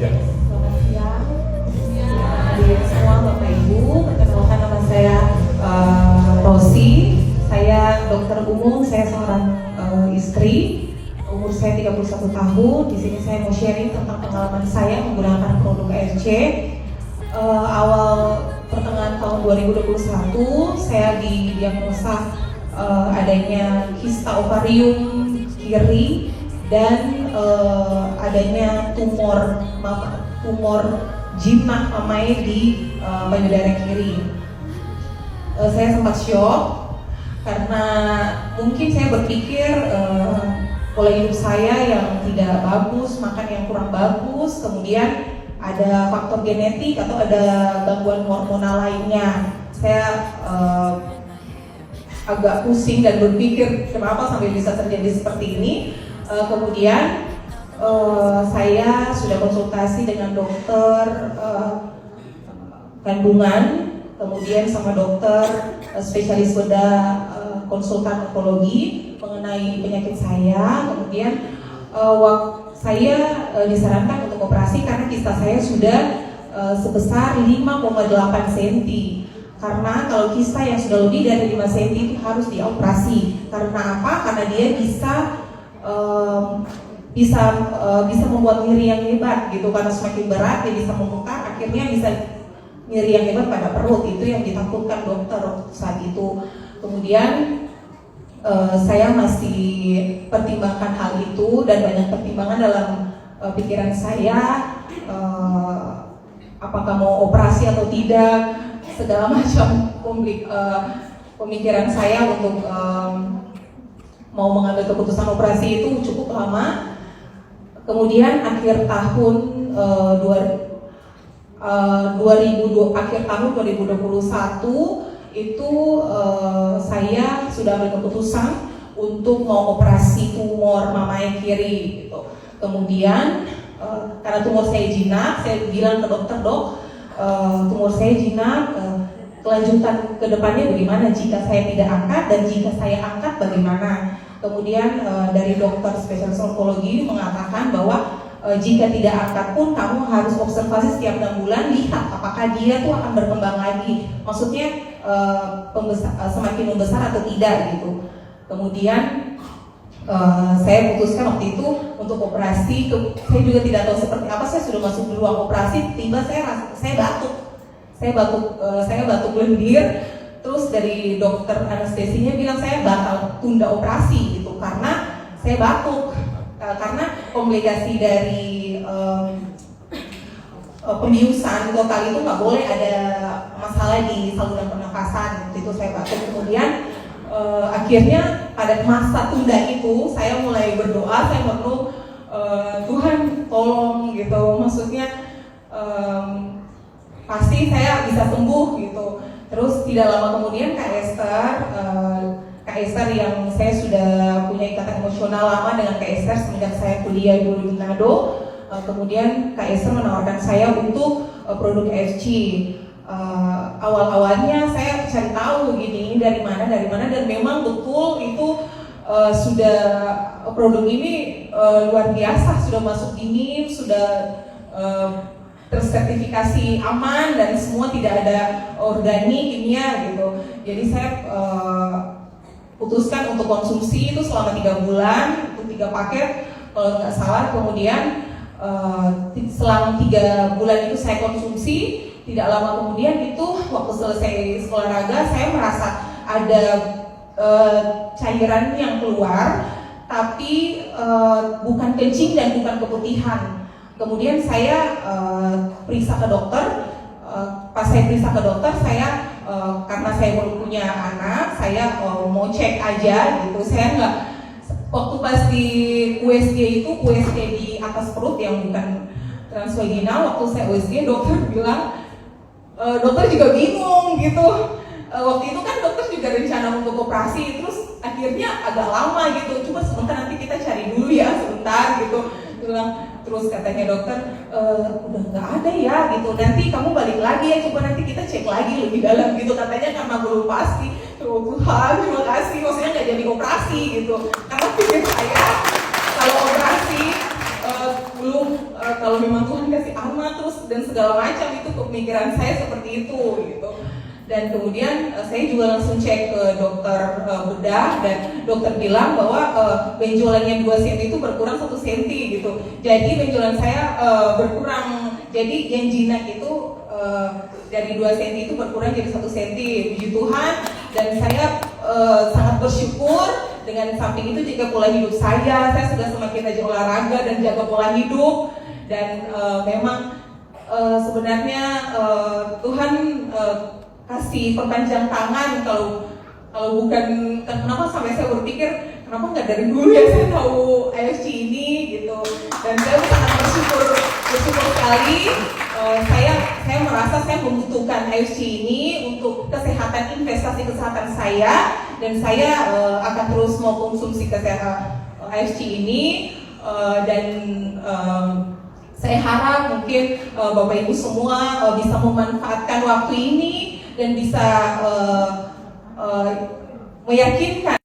Ya. Selamat siang. Hadirin semua Bapak Ibu, perkenalkan nama saya Rosi. Saya dokter umum, saya seorang istri. Umur saya 31 tahun. Di sini saya mau sharing tentang pengalaman saya menggunakan produk AFC. Awal pertengahan tahun 2021 saya didiagnosa adanya kista ovarium kiri dan adanya tumor jinak mamai di payudara kiri. Saya sempat shock karena mungkin saya berpikir pola hidup saya yang tidak bagus, makan yang kurang bagus, kemudian ada faktor genetik atau ada gangguan hormonal lainnya. Saya agak pusing dan berpikir kenapa sampai bisa terjadi seperti ini. Kemudian saya sudah konsultasi dengan dokter kandungan, kemudian sama dokter spesialis bedah konsultan onkologi mengenai penyakit saya. Kemudian saya disarankan untuk operasi karena kista saya sudah sebesar 5,8 cm. Karena kalau kista yang sudah lebih dari 5 cm itu harus dioperasi. Karena apa? Karena dia bisa membuat nyeri yang hebat gitu. Karena semakin berat dia bisa membengkak, akhirnya bisa nyeri yang hebat pada perut. Itu yang ditakutkan dokter saat itu. Kemudian saya masih pertimbangkan hal itu dan banyak pertimbangan dalam pikiran saya, apakah mau operasi atau tidak, segala macam pemikiran saya untuk mau mengambil keputusan operasi itu cukup lama. Kemudian akhir tahun 2021 itu saya sudah ambil keputusan untuk mau operasi tumor mamai kiri gitu. Kemudian karena tumor saya jinak, saya bilang ke dokter, dok, tumor saya jinak, kelanjutan kedepannya bagaimana jika saya tidak angkat, dan jika saya angkat bagaimana. Kemudian dari dokter spesialis onkologi mengatakan bahwa jika tidak angkat pun kamu harus observasi setiap 6 bulan, lihat apakah dia tuh akan berkembang lagi, maksudnya semakin membesar atau tidak gitu. Kemudian saya putuskan waktu itu untuk operasi. Saya juga tidak tahu seperti apa, saya sudah masuk di ruang operasi, tiba saya batuk lendir. Terus dari dokter anestesinya bilang saya bakal tunda operasi gitu karena saya batuk. Karena komplikasi dari pembiusan total itu nggak boleh ada masalah di saluran pernafasan. Itu saya batuk. Kemudian akhirnya pada masa tunda itu saya mulai berdoa, saya perlu Tuhan tolong gitu, maksudnya pasti saya bisa sembuh gitu. Terus tidak lama kemudian Kak Esther yang saya sudah punya ikatan emosional lama dengan Kak Esther semenjak saya kuliah dulu di Manado. Kemudian Kak Esther menawarkan saya untuk produk FG. Awal-awalnya saya cari tahu gini dari mana dan memang betul itu sudah produk ini luar biasa, sudah masuk dingin, sudah tersertifikasi aman dan semua tidak ada organik kimia gitu. Jadi saya putuskan untuk konsumsi itu selama 3 bulan untuk 3 paket kalau nggak salah. Kemudian selama 3 bulan itu saya konsumsi. Tidak lama kemudian itu waktu selesai olahraga saya merasa ada cairan yang keluar, tapi bukan kencing dan bukan keputihan. Kemudian saya periksa ke dokter. Pas saya periksa ke dokter, saya karena saya belum punya anak, saya mau cek aja gitu. Saya nggak, waktu pas di USG itu, USG di atas perut yang bukan transvaginal, waktu saya USG dokter bilang, dokter juga bingung gitu. Waktu itu kan dokter juga rencana untuk operasi, terus akhirnya agak lama gitu. Coba sebentar, nanti kita cari dulu ya sebentar gitu. Bilang, terus katanya dokter udah nggak ada ya gitu. Nanti kamu balik lagi ya, coba nanti kita cek lagi lebih dalam gitu. Katanya karena belum pasti. Tuhan, terima kasih. Maksudnya nggak jadi operasi gitu. Karena pikir saya kalau operasi belum kalau memang Tuhan kasih anak terus dan segala macam, itu pemikiran saya seperti itu gitu. Dan kemudian saya juga langsung cek ke dokter bedah, dan dokter bilang bahwa benjolannya 2 cm itu berkurang 1 cm gitu. Jadi benjolan saya berkurang, jadi yang jinak itu dari 2 cm itu berkurang jadi 1 cm. Puji Tuhan, dan saya sangat bersyukur. Dengan samping itu juga pola hidup saya sudah semakin rajin olahraga dan jaga pola hidup. Dan memang sebenarnya Tuhan kasih perpanjang tangan, kalau bukan, kenapa sampai saya berpikir kenapa nggak dari dulu ya saya tahu IFC ini gitu. Dan saya sangat bersyukur sekali. Saya merasa saya membutuhkan IFC ini untuk kesehatan, investasi kesehatan saya, dan saya akan terus mau konsumsi kesehatan IFC ini. Dan saya harap mungkin Bapak Ibu semua bisa memanfaatkan waktu ini dan bisa meyakinkan